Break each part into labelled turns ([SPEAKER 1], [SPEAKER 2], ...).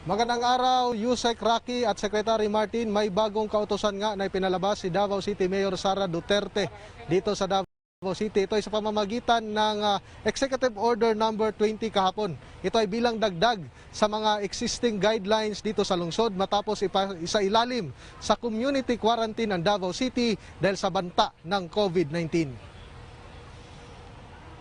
[SPEAKER 1] Magandang araw, Yusek Rocky at Secretary Martin. May bagong kautusan nga na ipinalabas si Davao City Mayor Sara Duterte dito sa Davao City. Ito ay sa pamamagitan ng Executive Order number 20 kahapon. Ito ay bilang dagdag sa mga existing guidelines dito sa lungsod matapos isa ilalim sa community quarantine ng Davao City dahil sa banta ng COVID-19.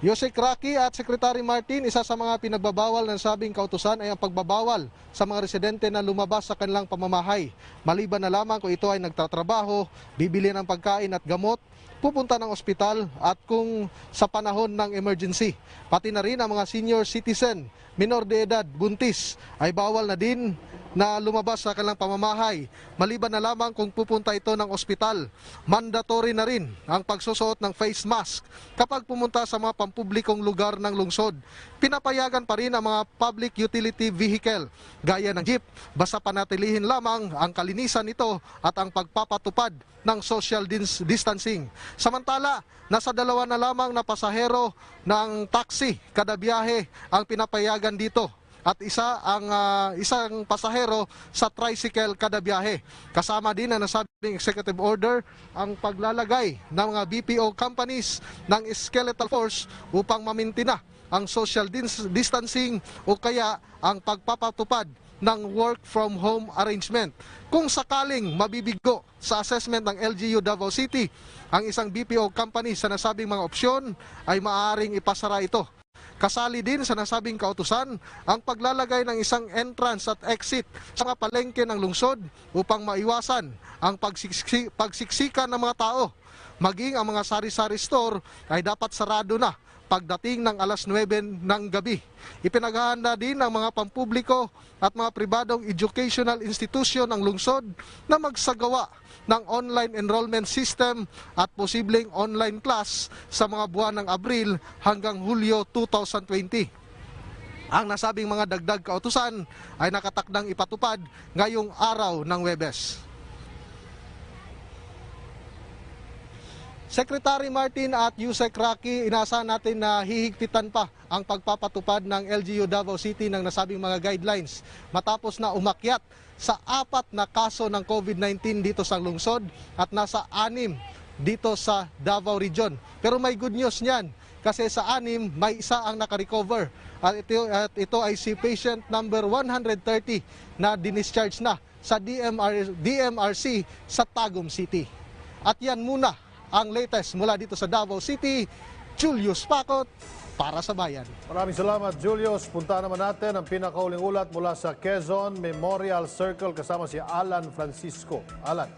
[SPEAKER 1] Yusek Rocky at Secretary Martin, isa sa mga pinagbabawal ng sabing kautusan ay ang pagbabawal sa mga residente na lumabas sa kanilang pamamahay. Maliban na lamang kung ito ay nagtatrabaho, bibili ng pagkain at gamot, pupunta ng ospital at kung sa panahon ng emergency. Pati na rin ang mga senior citizen, minor de edad, buntis ay bawal na din na lumabas sa kanilang pamamahay. Maliban na lamang kung pupunta ito ng ospital. Mandatory na rin ang pagsusuot ng face mask kapag pumunta sa mga pampublikong lugar ng lungsod. Pinapayagan pa rin ang mga public utility vehicle gaya ng jeep, basta panatilihin lamang ang kalinisan nito at ang pagpapatupad ng social distancing. Samantala, nasa 2 na lamang na pasahero ng taxi kada biyahe ang pinapayagan dito. At isang pasahero sa tricycle kada biyahe. Kasama din na nasabing executive order ang paglalagay ng mga BPO companies ng skeletal force upang mamintina ang social distancing o kaya ang pagpapatupad ng work from home arrangement. Kung sakaling mabibigo sa assessment ng LGU Davao City, ang isang BPO company sa nasabing mga opsyon ay maaaring ipasara ito. Kasali din sa nasabing kautusan ang paglalagay ng isang entrance at exit sa mga palengke ng lungsod upang maiwasan ang pagsiksikan ng mga tao. Maging ang mga sari-sari store ay dapat sarado na pagdating ng alas 9 ng gabi. Ipinaghahanda din ng mga pampubliko at mga pribadong educational institution ng lungsod na magsagawa ng online enrollment system at posibleng online class sa mga buwan ng Abril hanggang Hulyo 2020. Ang nasabing mga dagdag kautusan ay nakatakdang ipatupad ngayong araw ng Huwebes. Secretary Martin at Yusek Rocky, inaasahan natin na hihigpitan pa ang pagpapatupad ng LGU Davao City ng nasabing mga guidelines matapos na umakyat sa 4 na kaso ng COVID-19 dito sa lungsod at nasa 6 dito sa Davao Region. Pero may good news niyan kasi sa 6 may isa ang nakarecover at ito ay si patient number 130 na dinischarge na sa DMRC sa Tagum City. At yan muna ang latest mula dito sa Davao City. Julius Pakot para sa Bayan.
[SPEAKER 2] Maraming salamat, Julius. Punta naman natin ang pinakauling ulat mula sa Quezon Memorial Circle kasama si Alan Francisco. Alan.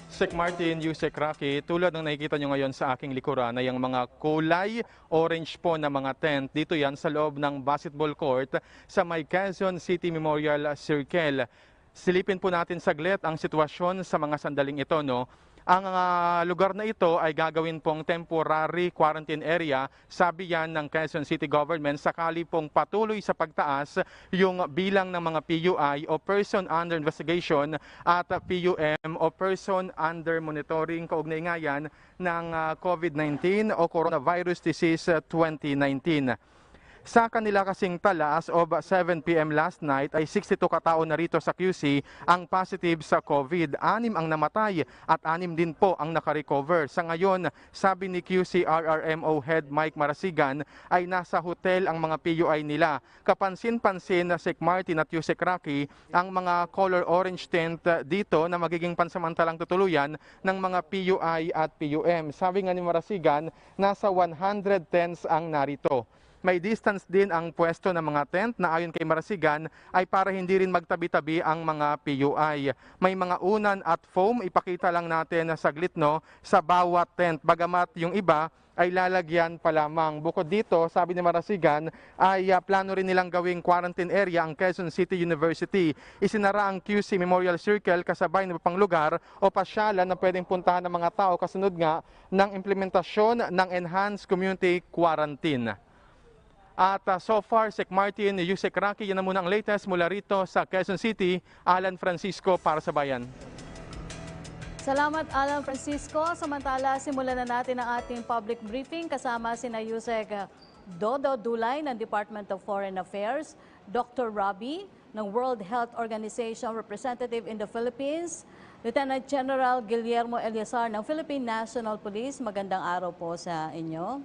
[SPEAKER 3] Sec Martin, Yusek Rocky, tulad ng nakikita nyo ngayon sa aking likuran ay ang mga kulay orange po na mga tent. Dito yan sa loob ng basketball court sa may Quezon City Memorial Circle. Silipin po natin saglit ang sitwasyon sa mga sandaling ito, no? Ang lugar na ito ay gagawin pong temporary quarantine area, sabi yan ng Quezon City Government, sakali pong patuloy sa pagtaas yung bilang ng mga PUI o person under investigation at PUM o person under monitoring kaugnay nga yan ng COVID-19 o Coronavirus Disease 2019. Sa kanila kasing tala as of 7 p.m. last night ay 62 katao na rito sa QC ang positive sa COVID. 6 ang namatay at 6 din po ang nakarecover. Sa ngayon, sabi ni QC RRMO Head Mike Marasigan ay nasa hotel ang mga PUI nila. Kapansin-pansin na Sec Martin at Yusek Rocky ang mga color orange tent dito na magiging pansamantalang tutuluyan ng mga PUI at PUM. Sabi nga ni Marasigan, nasa 100 tents ang narito. May distance din ang pwesto ng mga tent na ayon kay Marasigan ay para hindi rin magtabi-tabi ang mga PUI. May mga unan at foam, ipakita lang natin na saglit, no, sa bawat tent. Bagamat yung iba ay lalagyan pa lamang. Bukod dito, sabi ni Marasigan, ay plano rin nilang gawing quarantine area ang Quezon City University. Isinara ang QC Memorial Circle kasabay ng pang lugar o pasyalan na pwedeng puntahan ng mga tao kasunod nga ng implementasyon ng Enhanced Community Quarantine. At so far, Sec Martin, Yusek Rocky, yan na muna ang latest mula rito sa Quezon City. Alan Francisco para sa Bayan.
[SPEAKER 4] Salamat, Alan Francisco. Samantala, simulan na natin ang ating public briefing kasama sina Yusek Dodo Dulay ng Department of Foreign Affairs, Dr. Rabi ng World Health Organization Representative in the Philippines, Lieutenant General Guillermo Eliazar ng Philippine National Police. Magandang araw po sa inyo.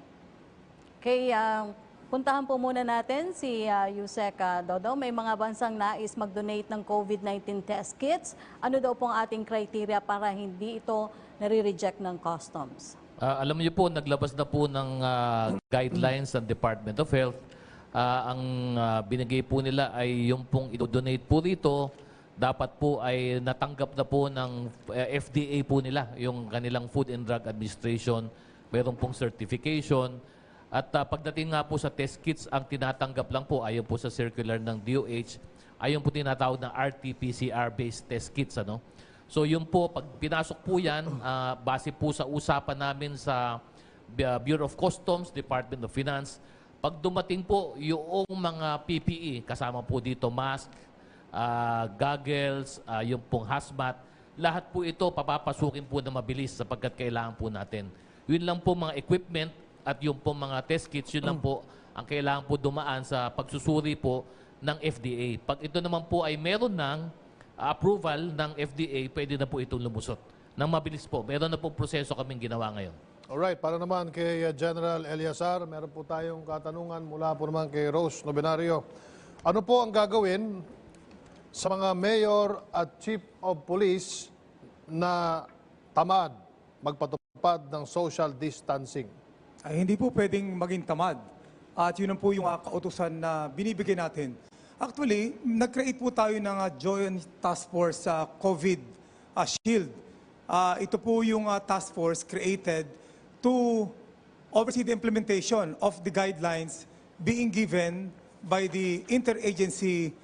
[SPEAKER 4] Puntahan po muna natin si Yusek Dodo. May mga bansang nais mag-donate ng COVID-19 test kits. Ano daw pong ating criteria para hindi ito nare-reject ng customs?
[SPEAKER 5] Alam niyo po, naglabas na po ng guidelines ng Department of Health. Ang binigay po nila ay yung pong i-donate po rito, dapat po ay natanggap na po ng FDA po nila, yung kanilang Food and Drug Administration. Mayroon pong certification. At pagdating nga po sa test kits, ang tinatanggap lang po, ayon po sa circular ng DOH, ayon po tinatawag ng RT-PCR-based test kits. Ano? So yun po, pag pinasok po yan, base po sa usapan namin sa Bureau of Customs, Department of Finance, pag dumating po yung mga PPE, kasama po dito mask, goggles, yung pong hazmat, lahat po ito papapasukin po na mabilis sapagkat kailangan po natin. Yun lang po mga equipment at yung po mga test kits, yun lang po ang kailangan po dumaan sa pagsusuri po ng FDA. Pag ito naman po ay meron ng approval ng FDA, pwede na po itong lumusot. Nang mabilis po. Meron na po proseso kaming ginawa ngayon.
[SPEAKER 2] Alright, para naman kay General Eliazar, meron po tayong katanungan mula po naman kay Rose Novenario. Ano po ang gagawin sa mga mayor at chief of police na tamad magpatupad ng social distancing?
[SPEAKER 6] Ay, hindi po pwedeng maging tamad. At yun po yung kautusan na binibigay natin. Actually, nag-create po tayo ng Joint Task Force sa COVID Shield. Ito po yung task force created to oversee the implementation of the guidelines being given by the Interagency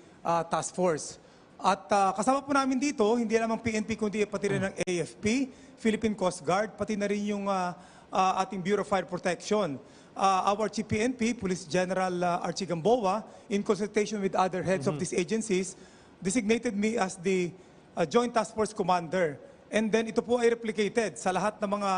[SPEAKER 6] Task Force. At kasama po namin dito, hindi lamang PNP kundi pati rin ng AFP, Philippine Coast Guard, pati na rin yung ating Bureau of Fire Protection. Our Chief PNP, Police General Archie Gamboa, in consultation with other heads of these agencies, designated me as the Joint Task Force Commander. And then ito po ay replicated sa lahat ng mga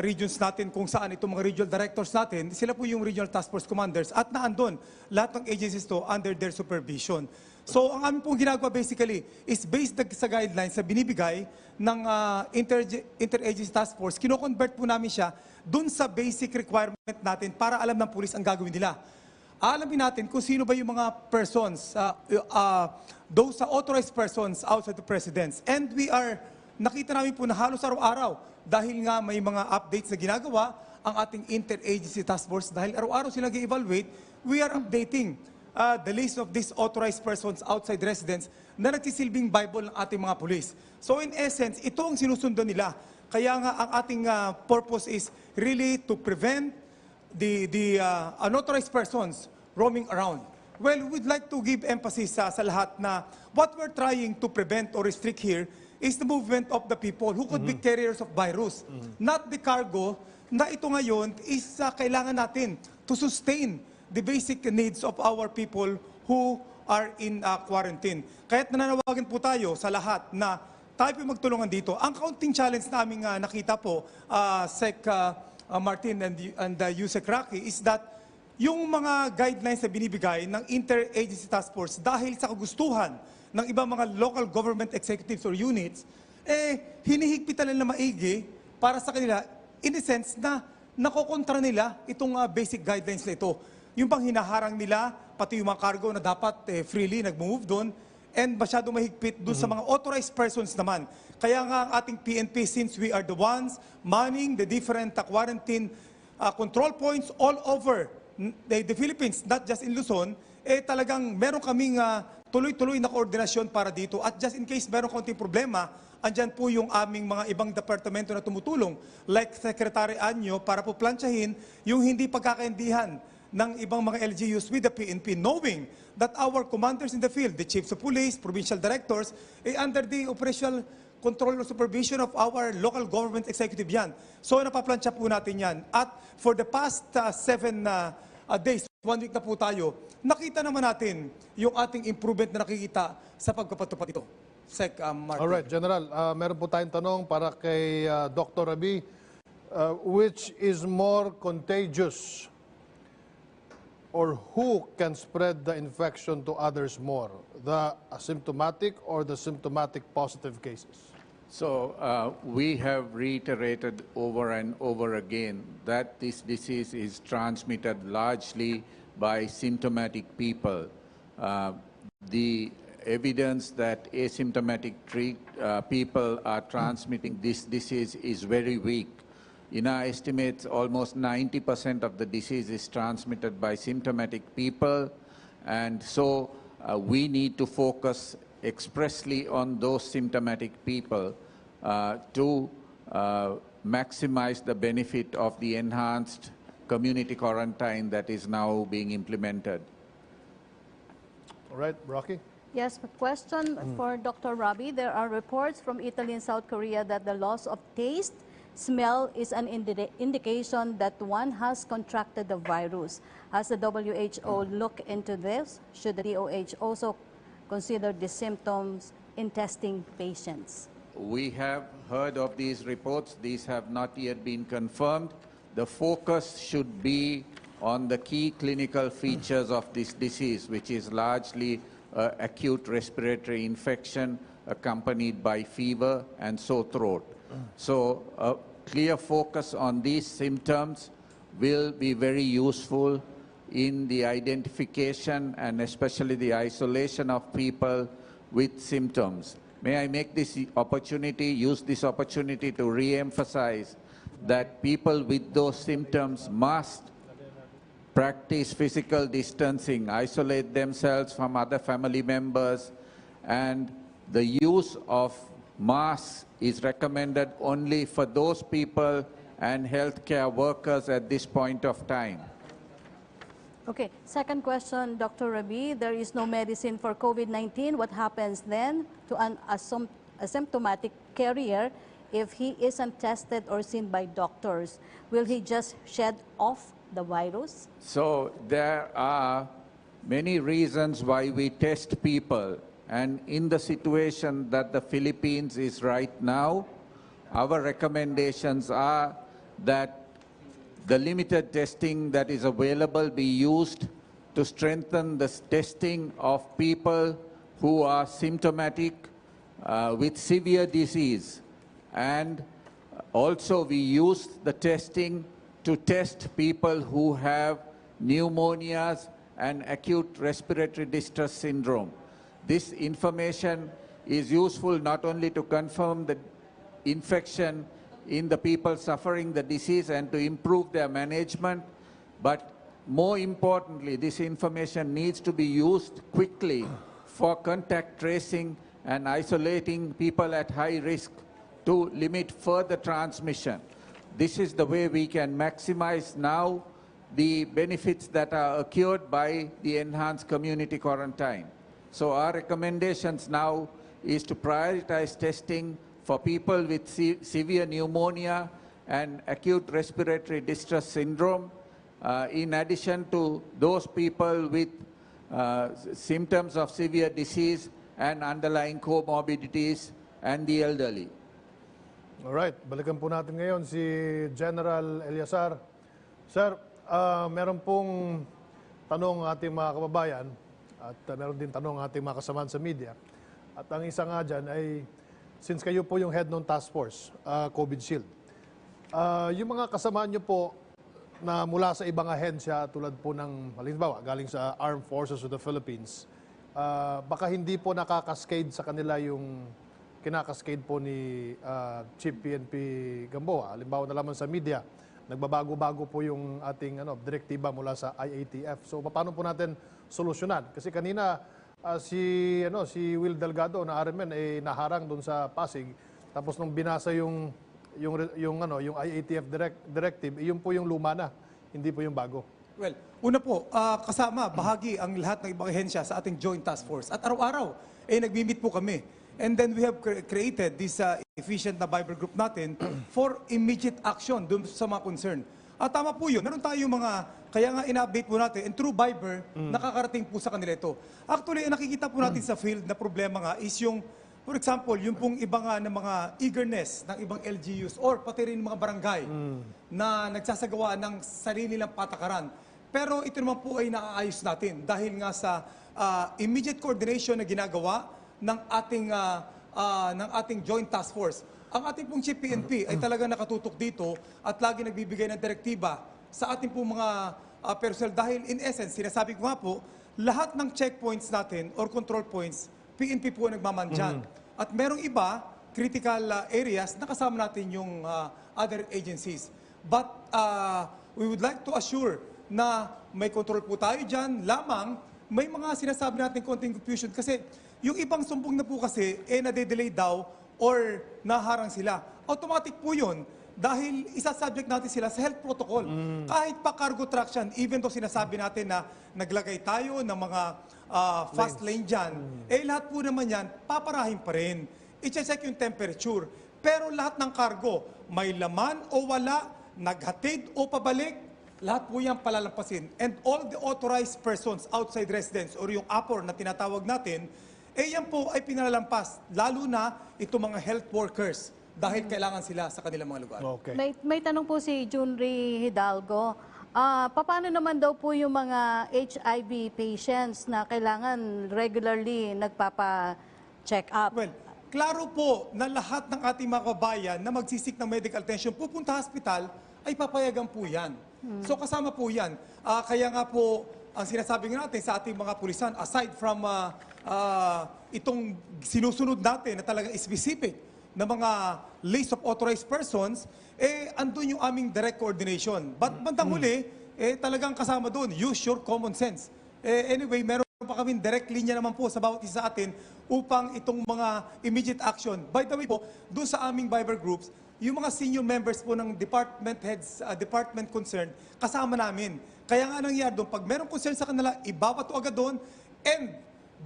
[SPEAKER 6] regions natin kung saan itong mga regional directors natin, sila po yung Regional Task Force Commanders at naandun lahat ng agencies to under their supervision. So ang aming pong ginagawa basically is based sa guidelines na binibigay ng Interagency Task Force, kino-convert po namin siya dun sa basic requirement natin para alam ng pulis ang gagawin nila. Alamin natin kung sino ba yung mga persons, those authorized persons outside the presidents. And nakita namin po na halos araw-araw dahil nga may mga updates na ginagawa ang ating Interagency Task Force dahil araw-araw sila nag-evaluate, we are updating the list of these authorized persons outside residents na nagsisilbing Bible ng ating mga pulis. So in essence, ito ang sinusundan nila. Kaya nga ang ating purpose is really to prevent the unauthorized persons roaming around. Well, we'd like to give emphasis sa lahat na what we're trying to prevent or restrict here is the movement of the people who could be carriers of virus. Not the cargo na ito ngayon is kailangan natin to sustain the basic needs of our people who are in quarantine. Kaya't nananawagan po tayo sa lahat na tayo po magtulungan dito. Ang kaunting challenge namin nakita po, Sec Martin and Yusek Rocky, is that yung mga guidelines na binibigay ng Interagency Task Force dahil sa kagustuhan ng ibang mga local government executives or units, hinihigpitan nila maigi para sa kanila, in a sense na nakokontra nila itong basic guidelines na ito. Yung pang hinaharang nila, pati yung mga cargo na dapat freely nag-move doon, and masyado mahigpit doon sa mga authorized persons naman. Kaya nga ang ating PNP, since we are the ones manning the different quarantine control points all over the Philippines, not just in Luzon, talagang meron kaming tuloy-tuloy na koordinasyon para dito. At just in case meron konting problema, andyan po yung aming mga ibang departamento na tumutulong, like Secretary Anyo, para po plansyahin yung hindi pagkakaindihan ng ibang mga LGUs with the PNP, knowing that our commanders in the field, the chiefs of police, provincial directors, under the operational control or supervision of our local government executive yan. So napaplansya po natin yan. At for the past 7 days, 1 week na po tayo, nakita naman natin yung ating improvement na nakikita sa pagpapatupad ito. Sec Martin.
[SPEAKER 2] Alright, General, meron po tayong tanong para kay Dr. Rabi. Which is more contagious? or who can spread the infection to others more, the asymptomatic or the symptomatic positive cases?
[SPEAKER 7] So we have reiterated over and over again that this disease is transmitted largely by symptomatic people. The evidence that asymptomatic people are transmitting this disease is very weak. In our estimates, almost 90% of the disease is transmitted by symptomatic people, and so we need to focus expressly on those symptomatic people to maximize the benefit of the enhanced community quarantine that is now being implemented.
[SPEAKER 2] All right, Rocky?
[SPEAKER 4] Yes, a question for Dr. Rabi. There are reports from Italy and South Korea that the loss of taste, smell is an indication that one has contracted the virus. Has the WHO looked into this? Should the DOH also consider the symptoms in testing patients?
[SPEAKER 7] We have heard of these reports. These have not yet been confirmed. The focus should be on the key clinical features of this disease, which is largely acute respiratory infection accompanied by fever and sore throat. So a clear focus on these symptoms will be very useful in the identification and especially the isolation of people with symptoms. May I make this opportunity, use this opportunity to re-emphasize that people with those symptoms must practice physical distancing, isolate themselves from other family members, and the use of masks is recommended only for those people and healthcare workers at this point of time.
[SPEAKER 4] Okay, second question, Dr. Rabi. There is no medicine for COVID-19. What happens then to an asymptomatic carrier if he isn't tested or seen by doctors? Will he just shed off the virus?
[SPEAKER 7] So there are many reasons why we test people, and in the situation that the Philippines is right now, our recommendations are that the limited testing that is available be used to strengthen the testing of people who are symptomatic with severe disease, and also we use the testing to test people who have pneumonias and acute respiratory distress syndrome. This information is useful not only to confirm the infection in the people suffering the disease and to improve their management, but more importantly, this information needs to be used quickly for contact tracing and isolating people at high risk to limit further transmission. This is the way we can maximize now the benefits that are accrued by the enhanced community quarantine. So our recommendations now is to prioritize testing for people with severe pneumonia and acute respiratory distress syndrome, in addition to those people with symptoms of severe disease and underlying comorbidities and the elderly.
[SPEAKER 2] Alright, balikan po natin ngayon si General Eliazar. Sir, meron pong tanong ating mga kababayan at meron din tanong ating mga kasamahan sa media. At ang isa nga dyan ay, since kayo po yung head ng task force, COVID Shield, yung mga kasamaan nyo po na mula sa ibang ahensya tulad po ng, halimbawa, galing sa Armed Forces of the Philippines, baka hindi po nakakaskade sa kanila yung kinakaskade po ni Chief PNP Gamboa. Halimbawa na lamang sa media, nagbabago-bago po yung ating direktiba mula sa IATF. So paano po natin solusyonan? Kasi kanina si Will Delgado na RMN ay naharang doon sa Pasig. Tapos nung binasa yung IATF directive, yun po yung luma na, hindi po yung bago.
[SPEAKER 6] Well, una po, kasama, bahagi ang lahat ng ibang ahensya sa ating Joint Task Force. At araw-araw, nag-meet po kami. And then we have created this efficient na Viber group natin for immediate action dun sa mga concern. At tama po yun, meron tayong kaya nga in-update po natin, and through Viber, nakakarating po sa kanila ito. Actually, nakikita po natin sa field na problema nga is yung, for example, yung pong iba nga ng mga eagerness ng ibang LGUs or pati rin mga barangay na nagsasagawa ng sarili lang patakaran. Pero ito naman po ay naaayos natin dahil nga sa immediate coordination na ginagawa ng ating Joint Task Force. Ang ating pong Chief PNP ay talaga nakatutok dito at lagi nagbibigay ng direktiba sa ating pong mga personnel dahil in essence, sinasabi ko nga po, lahat ng checkpoints natin or control points, PNP po ang nagmamandyan. At merong iba, critical areas, nakasama natin yung other agencies. But we would like to assure na may control po tayo dyan, lamang may mga sinasabi natin konting confusion kasi yung ibang sumbong na po kasi nade-delay daw or naharang sila. Automatic po yun dahil isa-subject natin sila sa health protocol. Kahit pa cargo traction, even though sinasabi natin na naglagay tayo ng mga fast lane dyan, lahat po naman yan, paparahin pa rin. I-check yung temperature. Pero lahat ng cargo, may laman o wala, naghatid o pabalik, lahat po yan palalampasin. And all the authorized persons outside residence or yung APOR na tinatawag natin, yan po ay pinalampas. Lalo na itong mga health workers dahil kailangan sila sa kanilang mga lugar.
[SPEAKER 2] Okay.
[SPEAKER 4] May tanong po si Junri Hidalgo. Paano naman daw po yung mga HIV patients na kailangan regularly nagpapa-check up?
[SPEAKER 6] Well, klaro po na lahat ng ating mga kabayan na magsisik ng medical attention, pupunta hospital, ay papayagan po yan. So kasama po yan. Kaya nga po, ang sinasabi nga natin sa ating mga pulisan, aside from itong sinusunod natin na talagang specific na mga list of authorized persons, andun yung aming direct coordination. But bandang huli, talagang kasama doon, use your common sense. Anyway, meron pa kaming direct linya naman po sa bawat isa sa atin upang itong mga immediate action. By the way po, doon sa aming Viber groups, yung mga senior members po ng department heads, department concerned, kasama namin. Kaya nga nangyari doon, pag merong concern sa kanila, ibabato agad doon, and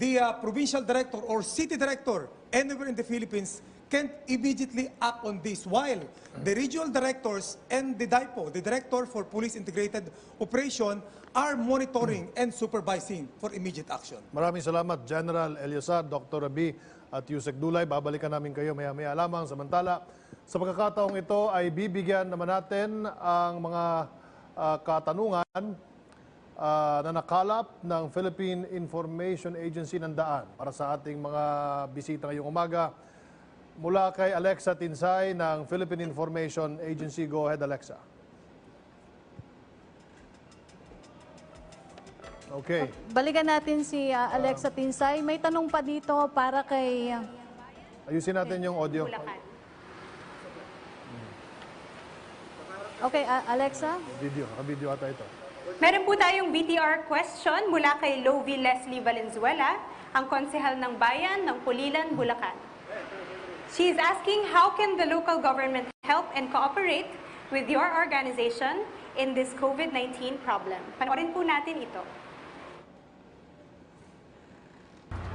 [SPEAKER 6] the provincial director or city director anywhere in the Philippines can immediately act on this, while the regional directors and the DIPO, the Director for Police Integrated Operation, are monitoring and supervising for immediate action.
[SPEAKER 2] Maraming salamat, General Eliasar, Dr. Rabi at Yusek Dulay. Babalikan namin kayo maya-maya lamang. Samantala, sa pagkakataong ito ay bibigyan naman natin ang mga katanungan na nakalap ng Philippine Information Agency ng Daan para sa ating mga bisita ngayong umaga. Mula kay Alexa Tinsay ng Philippine Information Agency. Go ahead, Alexa. Okay.
[SPEAKER 4] Balikan natin si Alexa Tinsay. May tanong pa dito para kay...
[SPEAKER 2] Ayusin natin yung audio.
[SPEAKER 4] Okay, Alexa?
[SPEAKER 2] Video ata ito.
[SPEAKER 8] Meron po tayong BTR question mula kay Lovie Leslie Valenzuela, ang konsehal ng bayan ng Pulilan, Bulacan. She is asking, how can the local government help and cooperate with your organization in this COVID-19 problem? Panoorin po natin ito.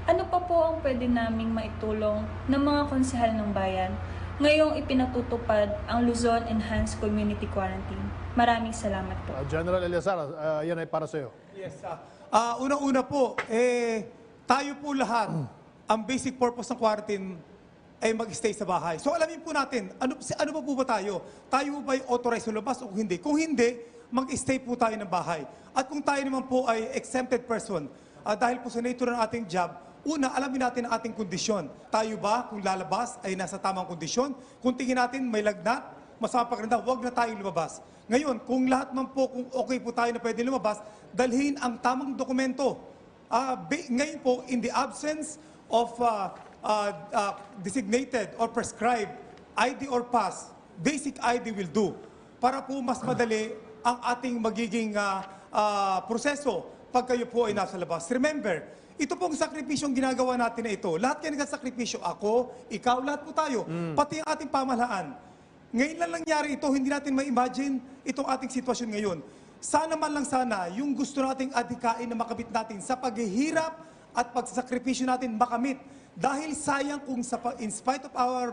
[SPEAKER 9] Ano pa po ang pwede naming maitulong ng mga konsehal ng bayan ngayong ipinatutupad ang Luzon Enhanced Community Quarantine? Maraming salamat po.
[SPEAKER 2] General Eliasar, yan ay para sa iyo.
[SPEAKER 6] Yes. Una-una po, tayo po lahat, ang basic purpose ng quarantine ay mag-stay sa bahay. So alamin po natin, ano pa po ba tayo? Tayo ba ay authorized sa labas o hindi? Kung hindi, mag-stay po tayo ng bahay. At kung tayo naman po ay exempted person, dahil po sa nature ng ating job, una, alamin natin ang ating kondisyon. Tayo ba, kung lalabas, ay nasa tamang kondisyon? Kung tingin natin may lagnat, masama pagkanda, huwag na tayong lumabas. Ngayon, kung lahat man po, kung okay po tayo na pwede lumabas, dalhin ang tamang dokumento. Ngayon po, in the absence of designated or prescribed ID or pass, basic ID will do para po mas madali ang ating magiging proseso pag kayo po ay nasa labas. Remember, ito pong sakripisyong ginagawa natin na ito. Lahat kayo nagsasakripisyo. Ako, ikaw, lahat po tayo. Pati ang ating pamahalaan. Ngayon lang nangyari ito, hindi natin ma-imagine itong ating sitwasyon ngayon. Sana man lang sana, yung gusto nating adhikain na makamit natin sa paghihirap at pagsasakripisyo natin makamit. Dahil sayang kung in spite of our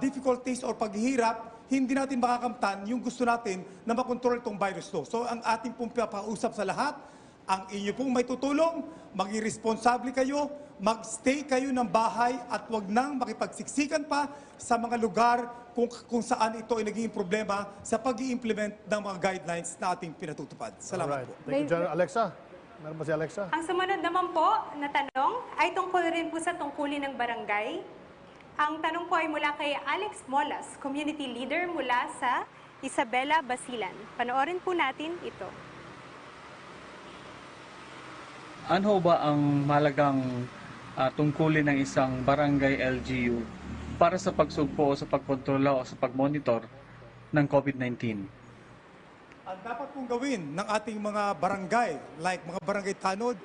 [SPEAKER 6] difficulties or paghihirap, hindi natin makakamtan yung gusto natin na makontrol itong virus to. So ang ating pong papausap sa lahat ang inyo pong may tutulong, maging responsable kayo, magstay kayo ng bahay at wag nang makipagsiksikan pa sa mga lugar kung saan ito ay naging problema sa pag-i-implement ng mga guidelines na ating pinatutupad. Salamat
[SPEAKER 2] Alright.
[SPEAKER 6] po.
[SPEAKER 2] Thank you, General. Alexa? Meron ba si Alexa?
[SPEAKER 8] Ang sumunod naman po na tanong ay tungkol rin po sa tungkulin ng barangay. Ang tanong po ay mula kay Alex Molas, community leader mula sa Isabela, Basilan. Panoorin po natin ito.
[SPEAKER 10] Ano ba ang malagang tungkulin ng isang barangay LGU para sa pagsugpo o sa pagkontrola o sa pagmonitor ng COVID-19?
[SPEAKER 6] Ang dapat pong gawin ng ating mga barangay, like mga barangay tanod,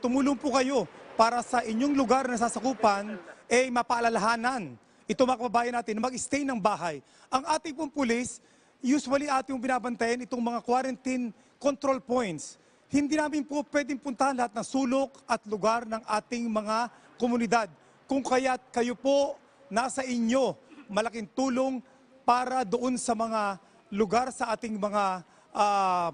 [SPEAKER 6] tumulong po kayo para sa inyong lugar na sasakupan, mapaalalahanan. Ito mga kababayan natin, mag-stay ng bahay. Ang ating pong pulis, usually ating binabantayan itong mga quarantine control points. Hindi namin po pwedeng puntahan lahat ng sulok at lugar ng ating mga komunidad. Kung kaya't kayo po nasa inyo, malaking tulong para doon sa mga lugar sa ating mga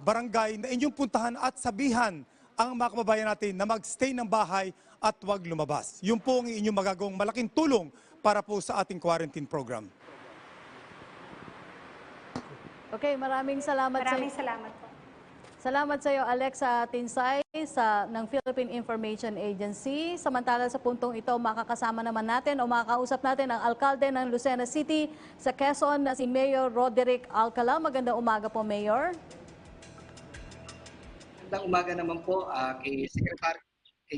[SPEAKER 6] barangay na inyong puntahan at sabihan ang mga kababayan natin na magstay ng bahay at huwag lumabas. Yun po ang inyong magagawang malaking tulong para po sa ating quarantine program.
[SPEAKER 4] Okay, maraming salamat
[SPEAKER 8] Maraming salamat po.
[SPEAKER 4] Salamat sa iyo, Alexa Tinsay ng Philippine Information Agency. Samantala sa puntong ito, makakasama naman natin o makakausap natin ang alkalde ng Lucena City sa Quezon na si Mayor Roderick Alcala. Magandang umaga po, Mayor.
[SPEAKER 11] Magandang umaga naman po kay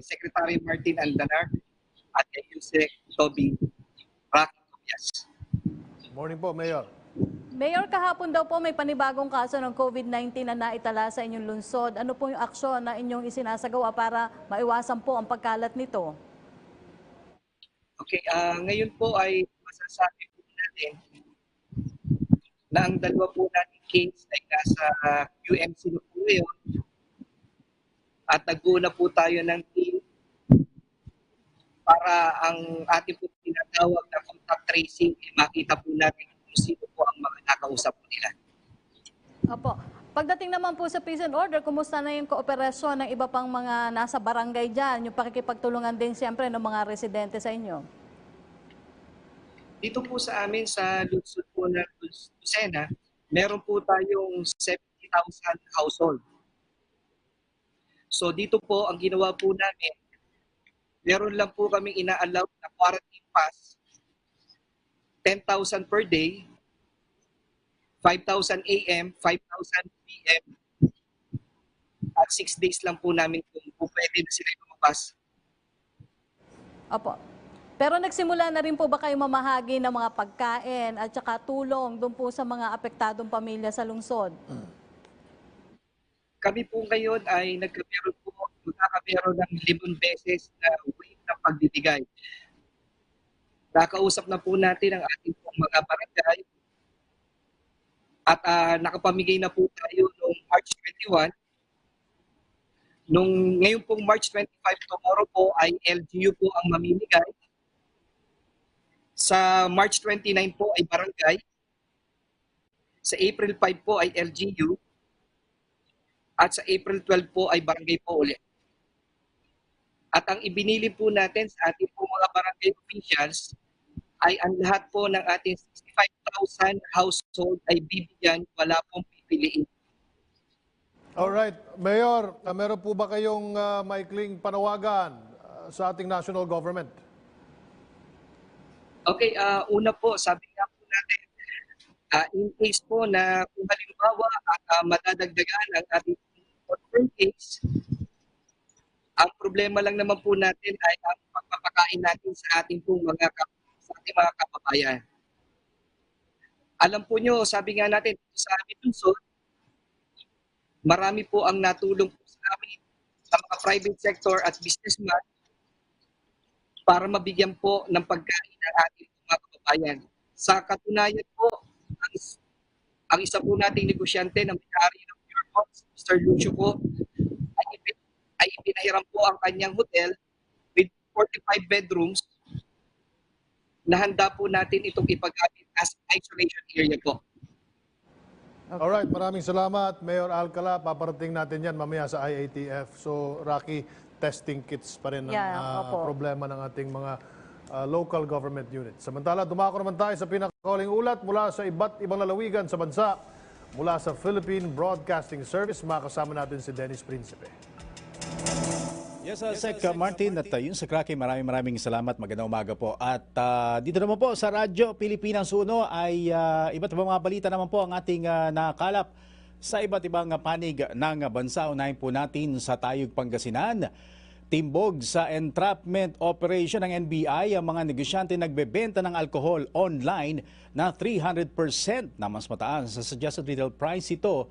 [SPEAKER 11] Secretary Martin Aldanar at kay Yusek Toby Rakias.
[SPEAKER 2] Morning po, Mayor.
[SPEAKER 4] Mayor, kahapon daw po may panibagong kaso ng COVID-19 na naitala sa inyong lungsod. Ano po yung aksyon na inyong isinasagawa para maiwasan po ang pagkalat nito?
[SPEAKER 11] Okay, ngayon po ay masasabi po natin na ang dalawa po nating case ay nasa UMC na po ngayon at nagbuo na po tayo ng team para ang ating po tinatawag na contact tracing makita po natin kung sino po ang mga nakausap po nila.
[SPEAKER 4] Opo. Pagdating naman po sa peace and order, kumusta na yung kooperasyon ng iba pang mga nasa barangay dyan? Yung pakikipagtulungan din siyempre ng mga residente sa inyo?
[SPEAKER 11] Dito po sa amin sa lungsod po ng Lucena, meron po tayong 70,000 household. So dito po ang ginawa po namin, meron lang po kaming ina-allow na quarantine pass, 10,000 per day, 5,000 AM, 5,000 PM, at 6 days lang po namin kung pwede na sila lumabas.
[SPEAKER 4] Opo. Pero nagsimula na rin po ba kayo mamahagi ng mga pagkain at saka tulong doon po sa mga apektadong pamilya sa lungsod?
[SPEAKER 11] Kami po ngayon ay magkakameron ng 5 beses na wave ng pagbibigay. Nakausap na po natin ang ating pong mga barangay at nakapamigay na po tayo noong March 21. Ngayon pong March 25, tomorrow po ay LGU po ang mamimigay. Sa March 29 po ay barangay. Sa April 5 po ay LGU. At sa April 12 po ay barangay po ulit. At ang ibinili po natin sa ating po mga barangay officials ay ang lahat po ng ating 65,000 household ay bibigyan, wala pong pipiliin.
[SPEAKER 2] Alright. Mayor, meron po ba kayong maikling panawagan sa ating national government?
[SPEAKER 11] Okay, una po, sabi nga po natin, in case po na kung halimbawa at madadagdagan ang ating confirmed case, ang problema lang naman po natin ay ang pagpapakain natin sa ating pong mga kababayan. Alam po nyo, sabi nga natin, sa aming lungsod, marami po ang natulong po sa amin sa mga private sector at businessman para mabigyan po ng pagkain ang ating mga kababayan. Sa katunayan po, ang isa po nating negosyante na may-ari ng Pure Box, Mr. Lucio po, ay ipinahiram po ang kanyang hotel with 45 bedrooms na handa po natin itong ipagamit as isolation area po.
[SPEAKER 2] Alright, maraming salamat, Mayor Alcala. Paparating natin yan mamaya sa IATF. So, Rocky, testing kits pa rin ang problema ng ating mga local government units. Samantala, dumako naman tayo sa pinakauling ulat mula sa iba't ibang lalawigan sa bansa. Mula sa Philippine Broadcasting Service, makasama natin si Dennis Principe.
[SPEAKER 12] Yes, Sec Martin, at yun sa Krake, maraming salamat. Magandang umaga po. At dito naman po sa Radyo Pilipinas Uno ay iba't ibang mga balita naman po ang ating nakakalap sa iba't ibang panig ng bansa. Unahin po natin sa Tayug, Pangasinan. Timbog sa entrapment operation ng NBI, ang mga negosyante nagbebenta ng alcohol online na 300% na mas mataas sa suggested retail price ito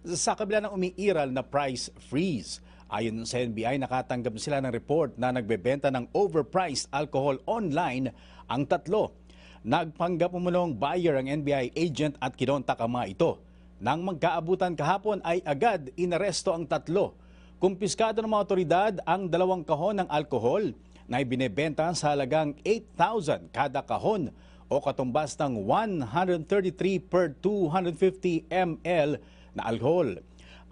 [SPEAKER 12] sa kabila ng umiiral na price freeze. Ayon sa NBI, nakatanggap sila ng report na nagbebenta ng overpriced alcohol online ang tatlo. Nagpanggap umunong buyer ang NBI agent at kinontak ang mga ito. Nang magkaabutan kahapon ay agad inaresto ang tatlo. Kumpiskado ng mga otoridad ang 2 kahon ng alkohol na ibinebenta sa halagang 8,000 kada kahon o katumbas ng 133 per 250 ml na alcohol.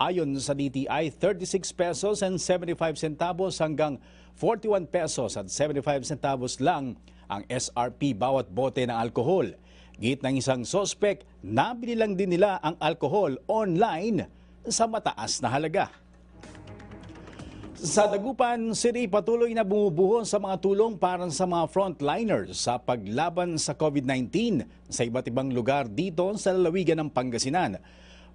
[SPEAKER 12] Ayon sa DTI, 36 pesos and 75 centavos hanggang 41 pesos at 75 centavos lang ang SRP bawat bote ng alkohol. Git ng isang sospek, nabili lang din nila ang alkohol online sa mataas na halaga. Sa Dagupan City, patuloy na bumubuhos sa mga tulong para sa mga frontliners sa paglaban sa COVID-19 sa iba't ibang lugar dito sa lalawigan ng Pangasinan.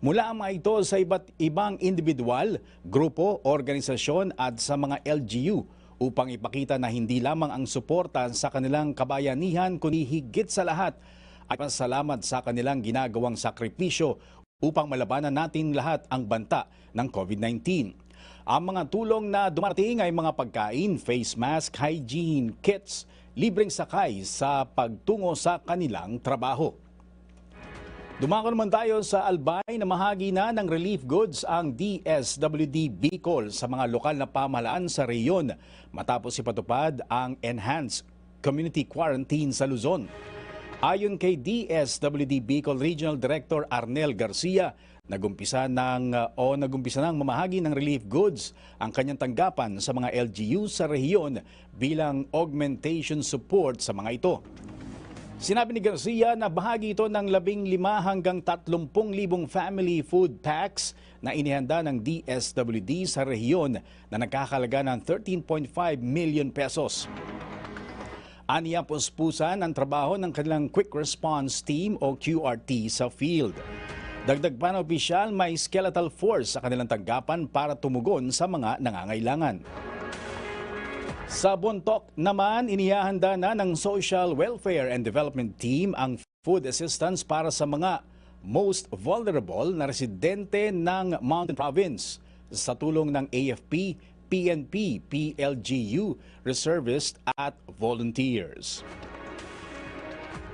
[SPEAKER 12] Mula ang mga ito sa iba't ibang individual, grupo, organisasyon at sa mga LGU upang ipakita na hindi lamang ang suporta sa kanilang kabayanihan kundi higit sa lahat ay pasalamat sa kanilang ginagawang sakripisyo upang malabanan natin lahat ang banta ng COVID-19. Ang mga tulong na dumarating ay mga pagkain, face mask, hygiene kits, libreng sakay sa pagtungo sa kanilang trabaho. Dumako naman tayo sa Albay na mahagi na ng relief goods ang DSWD Bicol sa mga lokal na pamahalaan sa rehiyon matapos ipatupad ang enhanced community quarantine sa Luzon. Ayon kay DSWD Bicol Regional Director Arnel Garcia, nagumpisa ng mamahagi ng relief goods ang kanyang tanggapan sa mga LGU sa rehiyon bilang augmentation support sa mga ito. Sinabi ni Garcia na bahagi ito ng 15 hanggang 30,000 family food packs na inihanda ng DSWD sa rehiyon na nagkakalaga ng 13.5 million pesos. Aniya puspusan ang trabaho ng kanilang Quick Response Team o QRT sa field. Dagdag pa na opisyal, may skeletal force sa kanilang tanggapan para tumugon sa mga nangangailangan. Sa Bontoc naman, inihahanda na ng Social Welfare and Development Team ang food assistance para sa mga most vulnerable na residente ng Mountain Province sa tulong ng AFP, PNP, PLGU, reservists at volunteers.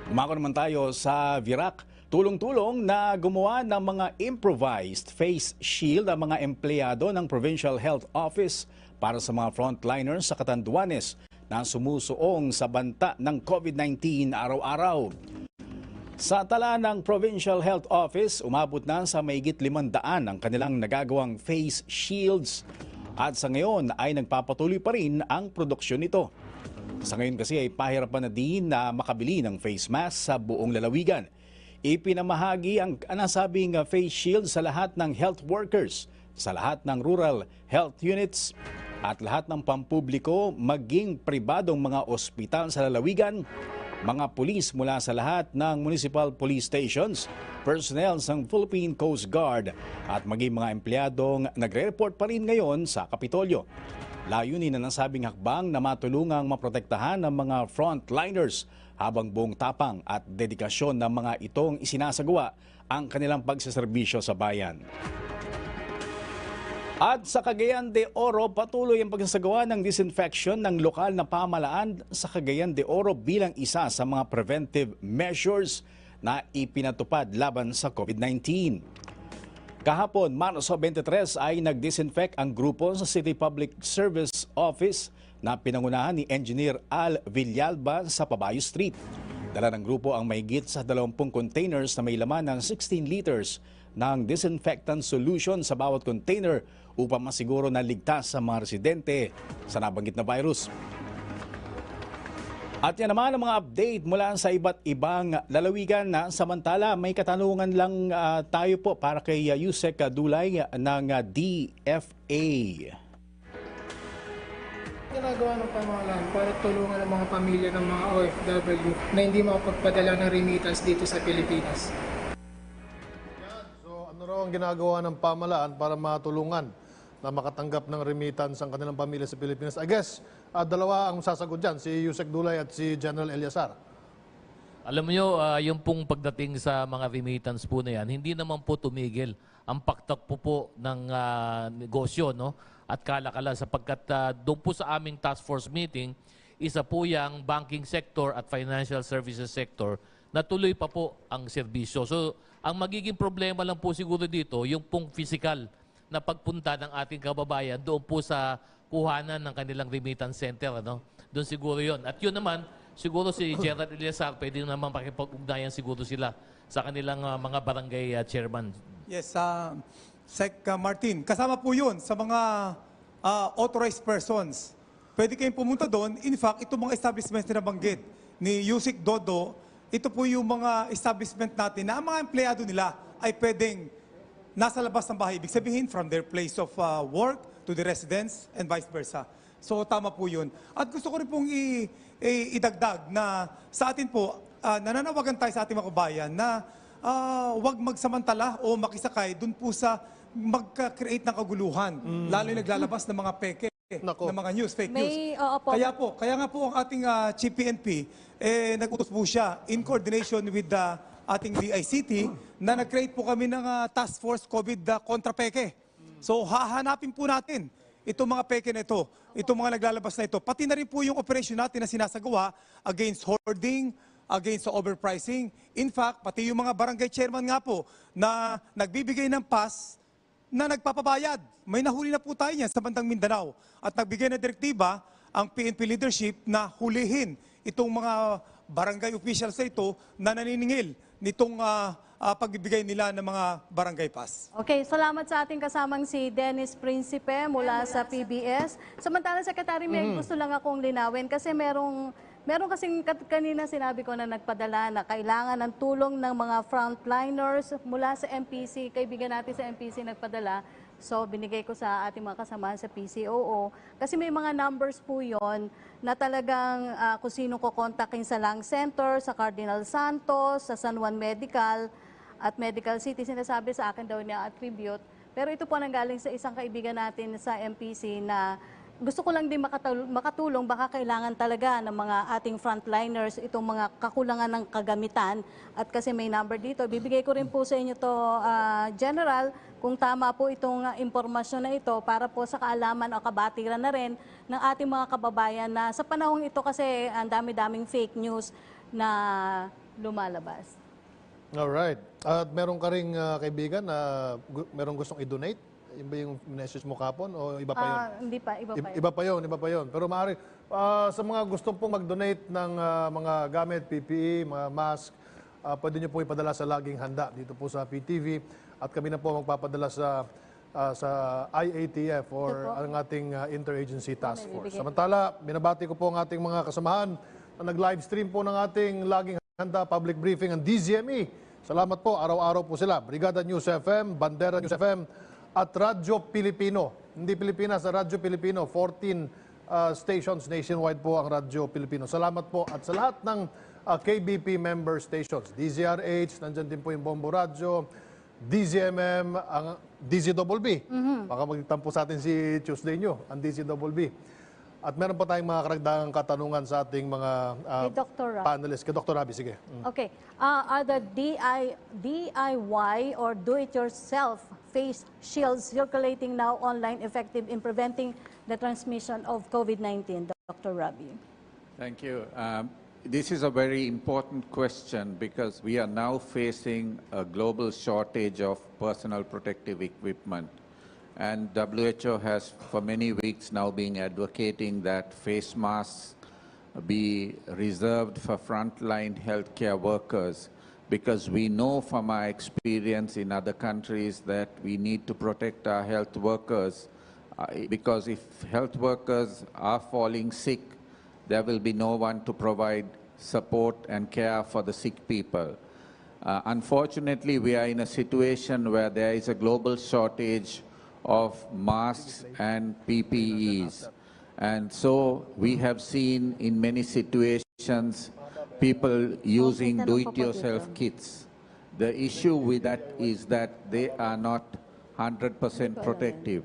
[SPEAKER 12] Dumako naman tayo sa Virac. Tulong-tulong na gumawa ng mga improvised face shield ang mga empleyado ng Provincial Health Office para sa mga frontliners sa Catanduanes na sumusuong sa banta ng COVID-19 araw-araw. Sa tala ng Provincial Health Office, umabot na sa mahigit 500 ang kanilang nagagawang face shields at sa ngayon ay nagpapatuloy pa rin ang produksyon nito. Sa ngayon kasi ay pahirapan na din na makabili ng face mask sa buong lalawigan. Ipinamahagi ang nasabing face shield sa lahat ng health workers, sa lahat ng rural health units at lahat ng pampubliko maging pribadong mga ospital sa lalawigan, mga pulis mula sa lahat ng municipal police stations, personnel ng Philippine Coast Guard at maging mga empleyadong nagre-report pa rin ngayon sa Kapitolyo. Layunin na nasabing hakbang na matulungang maprotektahan ng mga frontliners habang buong tapang at dedikasyon ng mga itong isinasagawa ang kanilang pagsaserbisyo sa bayan. At sa Cagayan de Oro, patuloy ang pagsasagawa ng disinfection ng lokal na pamahalaan sa Cagayan de Oro bilang isa sa mga preventive measures na ipinatupad laban sa COVID-19. Kahapon, Marso 23 ay nag-disinfect ang grupo sa City Public Service Office na pinangunahan ni Engineer Al Villalba sa Pabayo Street. Dala ng grupo ang mahigit sa 20 containers na may laman ng 16 liters ng disinfectant solution sa bawat container upang masiguro na ligtas sa mga residente sa nabanggit na virus. At yan naman ang mga update mula sa iba't ibang lalawigan na samantala may katanungan lang tayo po para kay Yusek Dulay ng DFA.
[SPEAKER 13] Ginagawa ng pamahalaan para tulungan ang mga pamilya ng mga OFW na hindi makapagpadala ng remittance dito sa Pilipinas.
[SPEAKER 2] So ano raw ang ginagawa ng pamahalaan para matulungan na makatanggap ng remittance ang kanilang pamilya sa Pilipinas? I guess, dalawa ang sasagot dyan, si Yusek Dulay at si General Eliazar.
[SPEAKER 5] Alam nyo, yung pong pagdating sa mga remittance po na yan, hindi naman po tumigil ang pagtakpo po ng negosyo, no? At kalakala sapagkat doon po sa aming task force meeting, isa po yung banking sector at financial services sector na tuloy pa po ang serbisyo. So, ang magiging problema lang po siguro dito, yung pong physical na pagpunta ng ating kababayan doon po sa kuhanan ng kanilang remittance center. Ano? Doon siguro yon. At yun naman, siguro si General Eliazar, pwede naman pakipag-ugnayan siguro sila sa kanilang mga barangay chairman.
[SPEAKER 6] Yes, Sec Martin, kasama po yun sa mga authorized persons. Pwede kayong pumunta doon. In fact, itong mga establishments na nabanggit ni Yusik Dodo, ito po yung mga establishment natin na ang mga empleyado nila ay pwedeng nasa labas ng bahay. Ibig sabihin, from their place of work to the residence and vice versa. So, tama po yun. At gusto ko rin pong idagdag na sa atin po, nananawagan tayo sa ating mga kabayan na huwag magsamantala o makisakay dun po sa magka-create ng kaguluhan. Lalo yung naglalabas ng mga peke, ng mga news, fake news. Kaya nga po ang ating Chief PNP, nag-utos po siya in coordination with the ating DICT na nag-create po kami ng Task Force COVID kontra peke. So hahanapin po natin itong mga peke na ito, itong mga naglalabas na ito. Pati na rin po yung operation natin na sinasagawa against hoarding, against overpricing. In fact, pati yung mga barangay chairman nga po na nagbibigay ng pass na nagpapabayad. May nahuli na po tayo niyan sa bandang Mindanao. At nagbigay na direktiba ang PNP leadership na hulihin itong mga barangay officials na ito na naniningil nitong pagbibigay nila ng mga barangay pass.
[SPEAKER 4] Okay, salamat sa ating kasamang si Dennis Principe mula sa PBS. Samantalang Secretary, may gusto lang akong linawin kasi meron kasing kanina sinabi ko na nagpadala na kailangan ng tulong ng mga frontliners mula sa MPC. Kaibigan natin sa MPC nagpadala. So, binigay ko sa ating mga kasamahan sa PCOO. Kasi may mga numbers po yon na talagang kung sino ko kontakin sa Lung Center, sa Cardinal Santos, sa San Juan Medical at Medical City. Sinasabi sa akin daw niya attribute. Pero ito po nanggaling sa isang kaibigan natin sa MPC na gusto ko lang din makatulong, baka kailangan talaga ng mga ating frontliners itong mga kakulangan ng kagamitan. At kasi may number dito, bibigay ko rin po sa inyo to General, kung tama po itong impormasyon na ito para po sa kaalaman o kabatiran na rin ng ating mga kababayan na sa panahong ito kasi ang dami-daming fake news na lumalabas.
[SPEAKER 2] Alright. At meron ka ring kaibigan na merong gustong i-donate? Yung ba yung message mo kapon o iba pa yun?
[SPEAKER 4] Hindi pa, iba pa yun.
[SPEAKER 2] Iba pa yun. Pero maaari, sa mga gustong pong mag-donate ng mga gamit, PPE, mga mask, pwede nyo po ipadala sa Laging Handa dito po sa PTV. At kami na po magpapadala sa IATF or ang ating Interagency Task Force. Samantala, binabati ko po ang ating mga kasamahan na nag-livestream po ng ating Laging Handa Public Briefing ang DZME. Salamat po, araw-araw po sila. Brigada News FM, Bandera News FM, at Radyo Pilipino. Hindi Pilipinas, Radyo Pilipino. 14 stations nationwide po ang Radyo Pilipino. Salamat po at sa lahat ng KBP member stations. DZRH, nandyan din po yung Bombo Radyo, DZMM, ang DZBB. Baka magtampo sa atin si Tuesday nyo, ang DZBB. At meron pa tayong mga karagdagang katanungan sa ating mga panelists. Kay Dr. Rabi, sige.
[SPEAKER 4] Okay. Are the DIY or do-it-yourself face shields circulating now online effective in preventing the transmission of COVID-19? Dr. Rabi.
[SPEAKER 7] Thank you. This is a very important question because we are now facing a global shortage of personal protective equipment. And WHO has for many weeks now been advocating that face masks be reserved for frontline healthcare workers. because we know from our experience in other countries that we need to protect our health workers, because if health workers are falling sick, there will be no one to provide support and care for the sick people. Unfortunately, we are in a situation where there is a global shortage of masks and PPEs. And so we have seen in many situations people using do-it-yourself kits. The issue with that is that they are not 100% protective,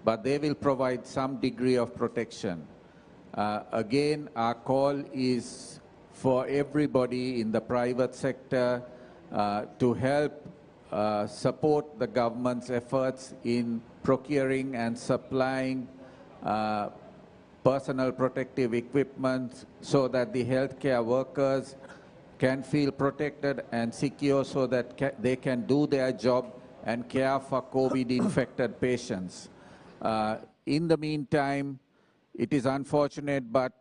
[SPEAKER 7] but they will provide some degree of protection. Again, our call is for everybody in the private sector to help support the government's efforts in procuring and supplying personal protective equipment so that the healthcare workers can feel protected and secure so that they can do their job and care for COVID-infected patients. In the meantime, it is unfortunate, but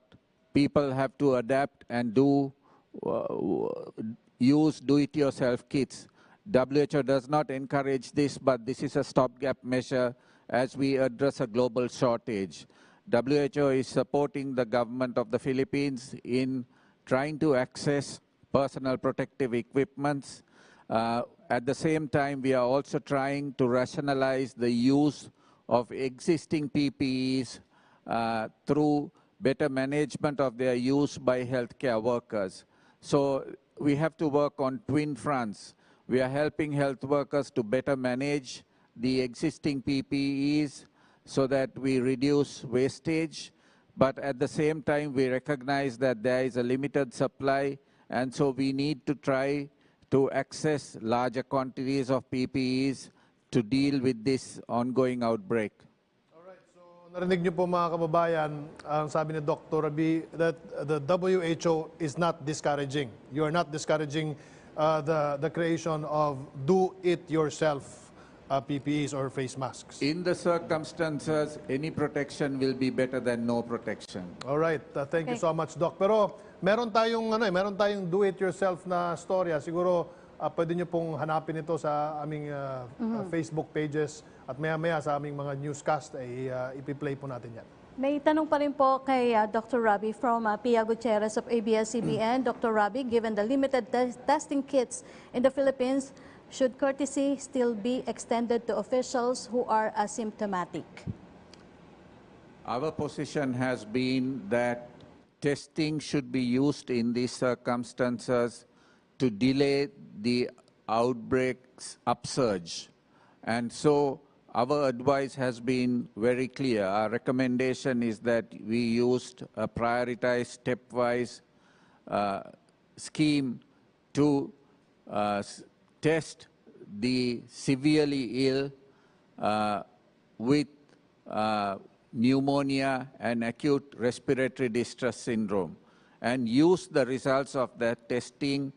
[SPEAKER 7] people have to adapt and use do-it-yourself kits. WHO does not encourage this, but this is a stopgap measure as we address a global shortage. WHO is supporting the government of the Philippines in trying to access personal protective equipments. At the same time, we are also trying to rationalize the use of existing PPEs through better management of their use by healthcare workers. So we have to work on twin fronts. We are helping health workers to better manage the existing PPEs so that we reduce wastage, but at the same time we recognize that there is a limited supply, and so we need to try to access larger quantities of PPEs to deal with this ongoing outbreak.
[SPEAKER 2] Narinig niyo po mga kababayan, ang sabi ni Dr. Rabi that the WHO is not discouraging. You are not discouraging the creation of do-it-yourself PPEs or face masks.
[SPEAKER 7] In the circumstances, any protection will be better than no protection.
[SPEAKER 2] All right, thank you so much, Doc. Pero meron tayong do-it-yourself na storya. Siguro pwede niyo pong hanapin ito sa aming Facebook pages at maya-maya sa aming mga newscast ay ipi-play po natin yan.
[SPEAKER 4] May tanong pa rin po kay Dr. Rabi from Pia Gutierrez of ABS-CBN. Dr. Rabi, given the limited testing kits in the Philippines, should courtesy still be extended to officials who are asymptomatic?
[SPEAKER 7] Our position has been that testing should be used in these circumstances to delay the outbreak's upsurge. And so our advice has been very clear. Our recommendation is that we used a prioritized stepwise scheme to test the severely ill with pneumonia and acute respiratory distress syndrome, and use the results of that testing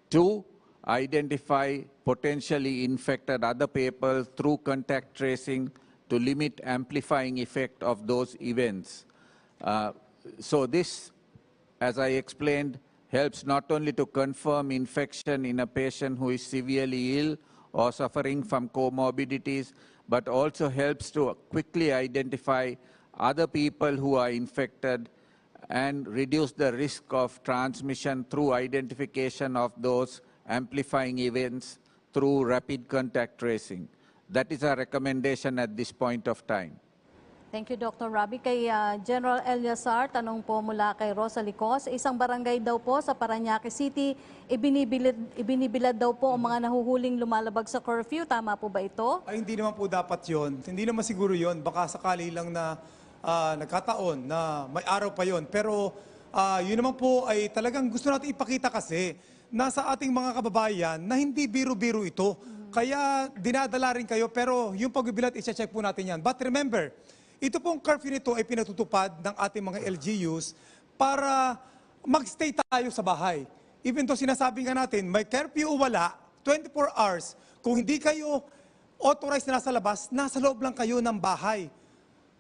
[SPEAKER 7] to identify potentially infected other people through contact tracing to limit amplifying effect of those events. So this, as I explained, helps not only to confirm infection in a patient who is severely ill or suffering from comorbidities, but also helps to quickly identify other people who are infected and reduce the risk of transmission through identification of those amplifying events through rapid contact tracing. That is our recommendation at this point of time.
[SPEAKER 4] Thank you, Dr. Rabi. Kay General Eliazar, tanong po mula kay Rosa Licos, isang barangay daw po sa Parañaque City, ibinibilad daw po ang mga nahuhuling lumalabag sa curfew. Tama po ba ito?
[SPEAKER 6] Ay, hindi naman po dapat yon. Hindi naman siguro yon. Baka sakali lang na nagkataon na may araw pa yon. Pero yun naman po ay talagang gusto natin ipakita kasi nasa ating mga kababayan na hindi biro-biro ito. Kaya dinadala rin kayo, pero yung pagbibilat, i-check po natin yan. But remember, ito pong curfew nito ay pinatutupad ng ating mga LGUs para magstay tayo sa bahay. Even though sinasabi nga natin, may curfew o wala, 24 hours, kung hindi kayo authorized na nasa labas, nasa loob lang kayo ng bahay.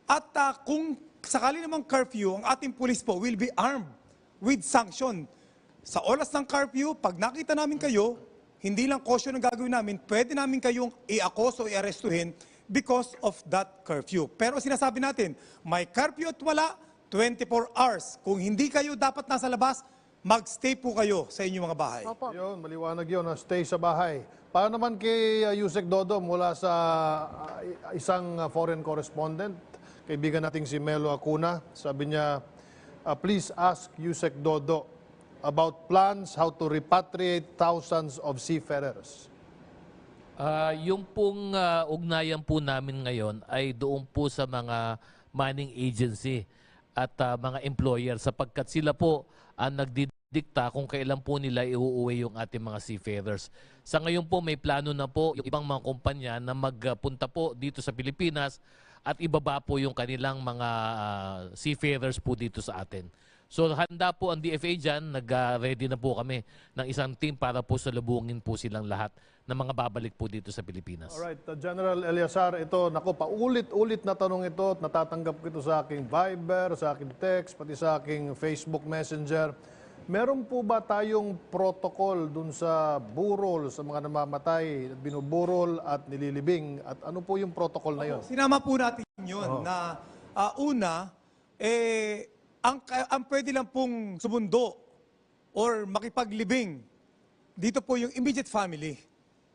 [SPEAKER 6] At kung sakali namang curfew, ang ating police po will be armed with sanction. Sa oras ng curfew, pag nakita namin kayo, hindi lang caution ang gagawin namin, pwede namin kayong i-akos o i-arestuhin because of that curfew. Pero sinasabi natin, may curfew at wala, 24 hours. Kung hindi kayo dapat nasa labas, mag-stay po kayo sa inyong mga bahay.
[SPEAKER 4] Opo.
[SPEAKER 2] Yun, maliwanag yun, stay sa bahay. Paano naman kay Yusek Dodo mula sa isang foreign correspondent, kaibigan nating si Melo Acuna, sabi niya, please ask Yusek Dodo about plans how to repatriate thousands of seafarers.
[SPEAKER 5] Yung pong ugnayan po namin ngayon ay doon po sa mga manning agency at mga employer sapagkat sila po ang nagdidikta kung kailan po nila iuuwi yung ating mga seafarers. Sa ngayon po may plano na po yung ibang mga kumpanya na magpunta po dito sa Pilipinas at ibaba po yung kanilang mga seafarers po dito sa atin. So handa po ang DFA dyan, nag-ready na po kami ng isang team para po salubungin po silang lahat na mga babalik po dito sa Pilipinas.
[SPEAKER 2] Alright, General Eliazar, ito, nako, paulit-ulit na tanong ito at natatanggap ko ito sa aking Viber, sa aking text, pati sa aking Facebook Messenger. Meron po ba tayong protocol dun sa burol, sa mga namamatay, binuburol at nililibing? At ano po yung protocol na yun?
[SPEAKER 6] Sinama po natin yun na una, ang pwede lang pong sumundo or makipaglibing, dito po yung immediate family.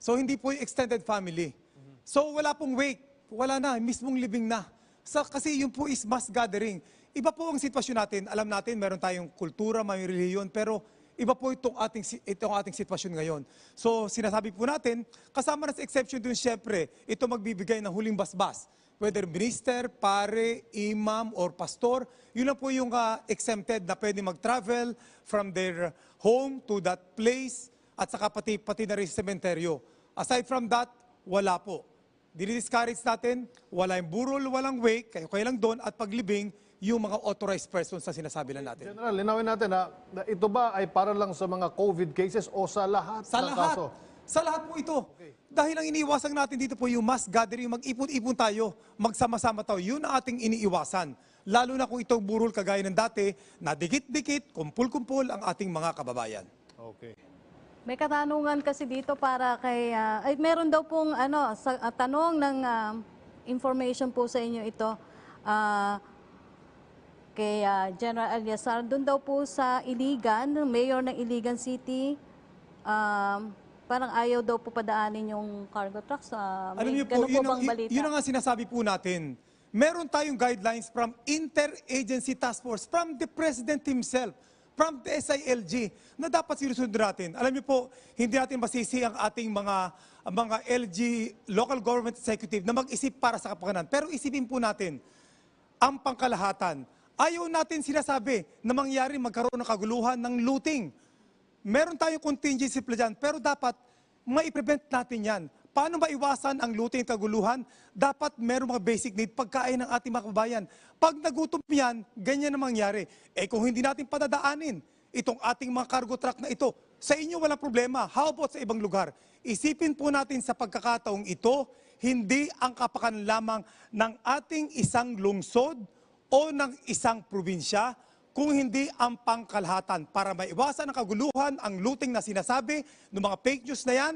[SPEAKER 6] So hindi po yung extended family. So wala pong wake, wala na, mismong libing na. So, kasi yun po is mass gathering. Iba po ang sitwasyon natin, alam natin meron tayong kultura, may relihiyon, pero iba po itong ating sitwasyon ngayon. So sinasabi po natin, kasama na sa exception dun syempre, ito magbibigay ng huling basbas. Whether minister, pare, imam, or pastor, yun lang po yung exempted na pwede mag-travel from their home to that place at saka pati na rin sa sementeryo. Aside from that, wala po. Dinidiscourage natin, wala yung burol, walang wake, kayo lang doon, at paglibing, yung mga authorized persons na sinasabi lang natin.
[SPEAKER 2] General, linawin natin na ito ba ay para lang sa mga COVID cases o sa lahat
[SPEAKER 6] Sa
[SPEAKER 2] ng
[SPEAKER 6] lahat.
[SPEAKER 2] kaso?
[SPEAKER 6] Sa lahat po ito. Okay. Dahil ang iniiwasan natin dito po yung mass gathering, mag-ipon-ipon tayo, magsama-sama tayo. Yun ang ating iniiwasan. Lalo na kung itong burol kagaya ng dati, na dikit-dikit, kumpul-kumpul ang ating mga kababayan.
[SPEAKER 2] Okay.
[SPEAKER 4] May katanungan kasi dito para kay, meron daw pong tanong ng information po sa inyo ito kay General Eliazar. Doon daw po sa Iligan, mayor ng Iligan City, parang ayaw daw po padaanin yung cargo trucks.
[SPEAKER 6] Alam niyo po, yun ang sinasabi po natin. Meron tayong guidelines from Interagency Task Force, from the President himself, from the SILG, na dapat sinusunod natin. Alam niyo po, hindi natin masisi ang ating mga LG, local government executive, na mag-isip para sa kapakanan. Pero isipin po natin, ang pangkalahatan. Ayaw natin sinasabi na mangyari magkaroon ng kaguluhan ng looting. Meron tayong contingency plan dyan, pero dapat mai-prevent natin yan. Paano maiwasan ang looting at kaguluhan? Dapat meron mga basic need, pagkain ng ating mga kababayan. Pag nagutom yan, ganyan na mangyari. Kung hindi natin padadaanin itong ating mga cargo truck na ito, sa inyo walang problema. How about sa ibang lugar? Isipin po natin sa pagkakataong ito, hindi ang kapakanan lamang ng ating isang lungsod o ng isang probinsya, kung hindi ang pangkalahatan para maiwasan ang kaguluhan, ang looting na sinasabi ng mga fake news na yan.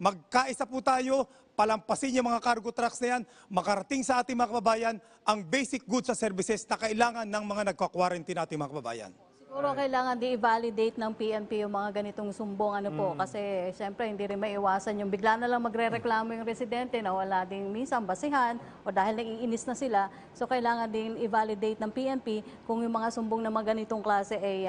[SPEAKER 6] Magkaisa po tayo, palampasin yung mga cargo trucks na yan, makarating sa ating mga kababayan ang basic goods at services na kailangan ng mga nagka-quarantine nating mga kababayan.
[SPEAKER 4] Siguro kailangan di-validate ng PNP yung mga ganitong sumbong po kasi siyempre hindi rin maiwasan yung bigla na lang magre-reklamo yung residente na wala ding minsan basihan o dahil naiinis na sila. So kailangan din i-validate ng PNP kung yung mga sumbong na mga ganitong klase ay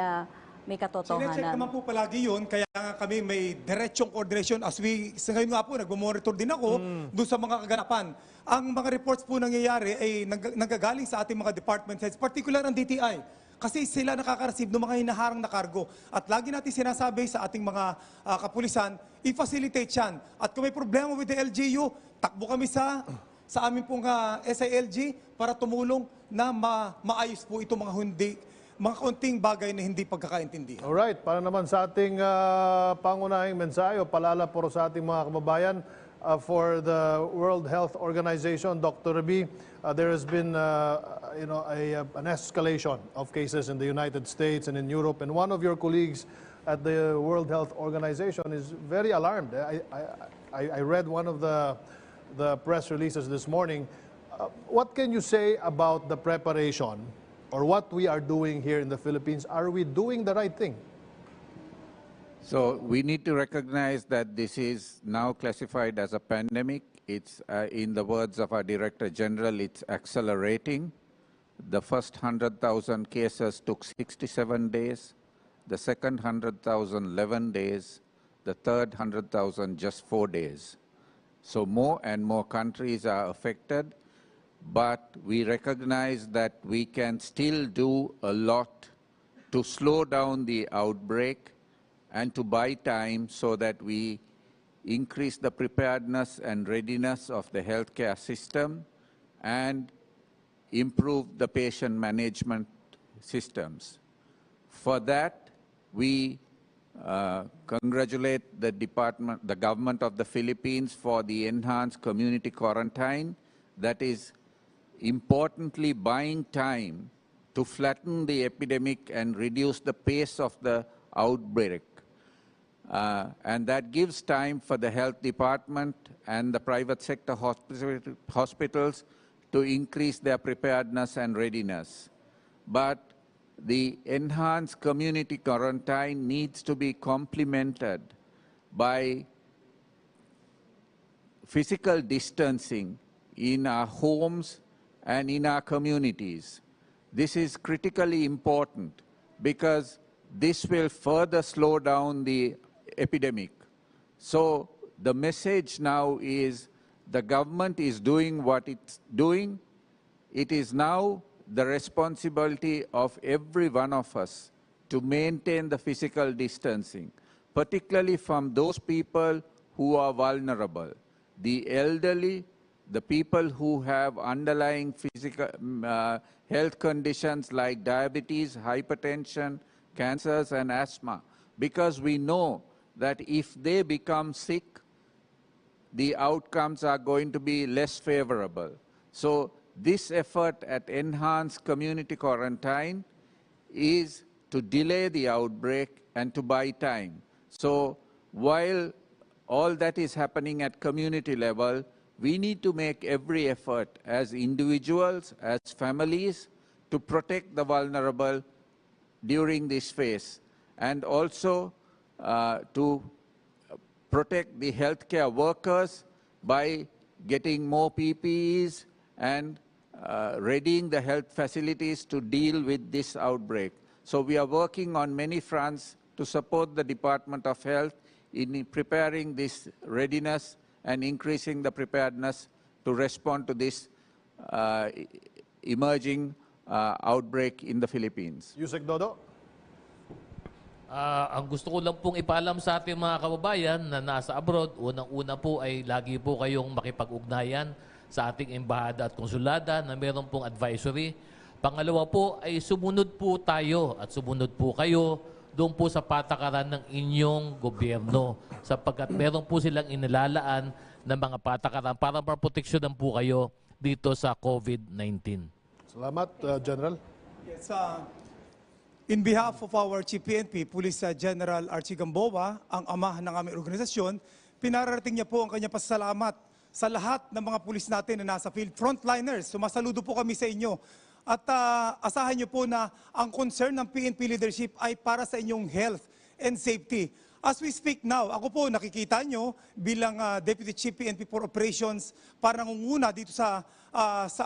[SPEAKER 4] may katotohanan.
[SPEAKER 6] Sinecheck naman po palagi yun, kaya nga kami may diretsong coordination sa ngayon nga po, nagmamonitor din ako doon sa mga kaganapan. Ang mga reports po nangyayari ay nanggagaling sa ating mga department heads, particular ang DTI. Kasi sila nakaka-receive ng mga hinaharang na cargo. At lagi natin sinasabi sa ating mga kapulisan, i-facilitate yan. At kung may problema with the LGU, takbo kami sa amin pong SILG para tumulong na maayos po itong mga kaunting bagay na hindi pagkakaintindi.
[SPEAKER 2] Alright, para naman sa ating pangunahing mensahe o palalaporo sa ating mga kababayan, for the World Health Organization, Dr. B, there has been an escalation of cases in the United States and in Europe, and one of your colleagues at the World Health Organization is very alarmed. I read one of the press releases this morning. What can you say about the preparation or what we are doing here in the Philippines? Are we doing the right thing?
[SPEAKER 7] So we need to recognize that this is now classified as a pandemic. It's, in the words of our Director General, it's accelerating. The first 100,000 cases took 67 days. The second 100,000, 11 days. The third 100,000, just 4 days. So more and more countries are affected, but we recognize that we can still do a lot to slow down the outbreak and to buy time so that we increase the preparedness and readiness of the healthcare system and improve the patient management systems. For that, we congratulate the government of the Philippines for the enhanced community quarantine. That is importantly buying time to flatten the epidemic and reduce the pace of the outbreak. And that gives time for the health department and the private sector hospitals to increase their preparedness and readiness. But the enhanced community quarantine needs to be complemented by physical distancing in our homes and in our communities. This is critically important because this will further slow down the epidemic. So the message now is the government is doing what it's doing. It is now the responsibility of every one of us to maintain the physical distancing, particularly from those people who are vulnerable, the elderly, the people who have underlying physical health conditions like diabetes, hypertension, cancers, and asthma, because we know that if they become sick, the outcomes are going to be less favorable. So this effort at enhanced community quarantine is to delay the outbreak and to buy time. So while all that is happening at community level, we need to make every effort as individuals, as families, to protect the vulnerable during this phase, and also to protect the healthcare workers by getting more PPEs and readying the health facilities to deal with this outbreak. So we are working on many fronts to support the Department of Health in preparing this readiness and increasing the preparedness to respond to this emerging outbreak in the Philippines.
[SPEAKER 2] Yusek Dodo?
[SPEAKER 5] Ang gusto ko lang pong ipaalam sa ating mga kababayan na nasa abroad, unang-una po ay lagi po kayong makipag-ugnayan sa ating embahada at konsulada na meron pong advisory. Pangalawa po ay sumunod po tayo at sumunod po kayo doon po sa patakaran ng inyong gobyerno sapagkat meron po silang inilalaan na mga patakaran para maproteksyonan po kayo dito sa COVID-19.
[SPEAKER 2] Salamat, General.
[SPEAKER 6] Yes, in behalf of our Chief PNP, Police General Archie Gamboa, ang ama ng aming organisasyon, pinararating niya po ang kanyang pasasalamat sa lahat ng mga pulis natin na nasa field. Frontliners, sumasaludo po kami sa inyo. At asahan niyo po na ang concern ng PNP leadership ay para sa inyong health and safety. As we speak now, ako po nakikita nyo bilang Deputy Chief PNP for Operations para nangunguna dito sa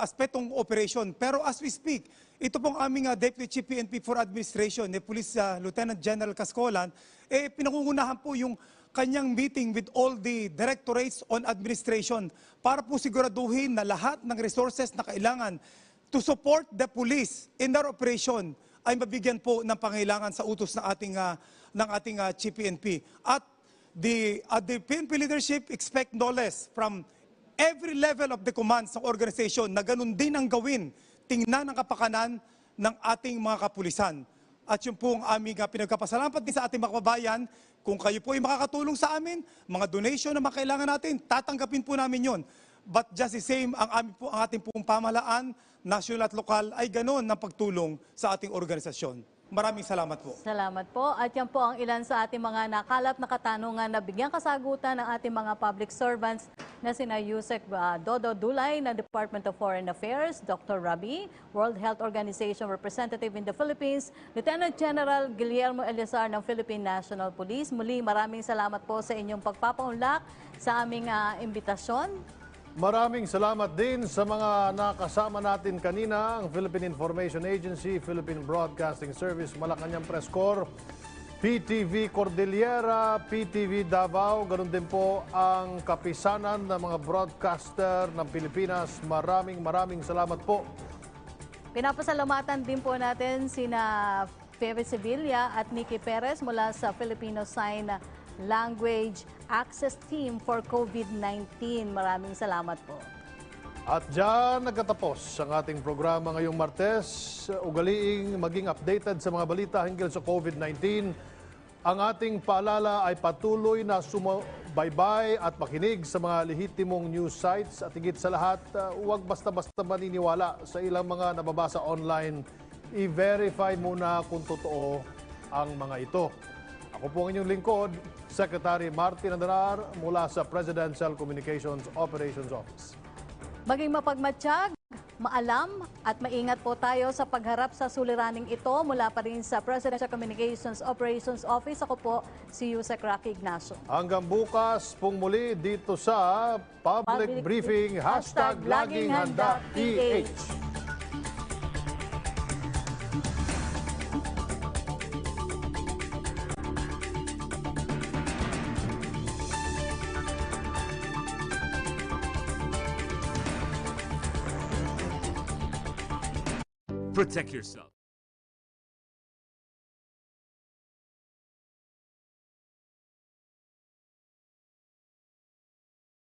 [SPEAKER 6] aspetong operation. Pero as we speak, ito pong aming Deputy Chief PNP for Administration, Police Lieutenant General Cascolan, pinangungunahan po yung kanyang meeting with all the directorates on administration para po siguraduhin na lahat ng resources na kailangan to support the police in their operation ay mabigyan po ng pangailangan sa utos ng ating Chief PNP. At the PNP leadership expect no less from every level of the command sa organization na ganun din ang gawin, tingnan ang kapakanan ng ating mga kapulisan. At yun po ang aming pinagkapasalamat din sa ating mga kababayan. Kung kayo po ay makakatulong sa amin, mga donation na makailangan natin, tatanggapin po namin yon. But just the same, ang ating pong pamahalaan, national at lokal, ay ganoon ng pagtulong sa ating organisasyon. Maraming salamat po.
[SPEAKER 4] Salamat po. At yan po ang ilan sa ating mga nakalap na katanungan na bigyang kasagutan ng ating mga public servants na sina Yusek Dodo Dulay ng Department of Foreign Affairs, Dr. Rabi, World Health Organization Representative in the Philippines, Lieutenant General Guillermo Eleazar ng Philippine National Police. Muli, maraming salamat po sa inyong pagpapaunlak sa aming imbitasyon.
[SPEAKER 2] Maraming salamat din sa mga nakasama natin kanina, ang Philippine Information Agency, Philippine Broadcasting Service, Malacanang Press Corps, PTV Cordillera, PTV Davao, ganun din po ang kapisanan ng mga broadcaster ng Pilipinas. Maraming salamat po.
[SPEAKER 4] Pinapasalamatan din po natin sina Febe Sevilla at Nikki Perez mula sa Filipino Sign Language Access Team for COVID-19. Maraming salamat po.
[SPEAKER 2] At dyan nagtatapos ang ating programa ngayong Martes. Ugaliing maging updated sa mga balita hinggil sa COVID-19. Ang ating paalala ay patuloy na sumubaybay at makinig sa mga lehitimong news sites at higit sa lahat, huwag basta-basta maniniwala sa ilang mga nababasa online. I-verify muna kung totoo ang mga ito. Ako po ang inyong lingkod, Secretary Martin Andanar mula sa Presidential Communications Operations Office.
[SPEAKER 4] Maging mapagmatsyag, maalam at maingat po tayo sa pagharap sa suliraning ito mula pa rin sa Presidential Communications Operations Office. Ako po si Yusek Rocky Ignacio.
[SPEAKER 2] Hanggang bukas pong muli dito sa Public Briefing, #Laging Handa PH.
[SPEAKER 14] Protect yourself.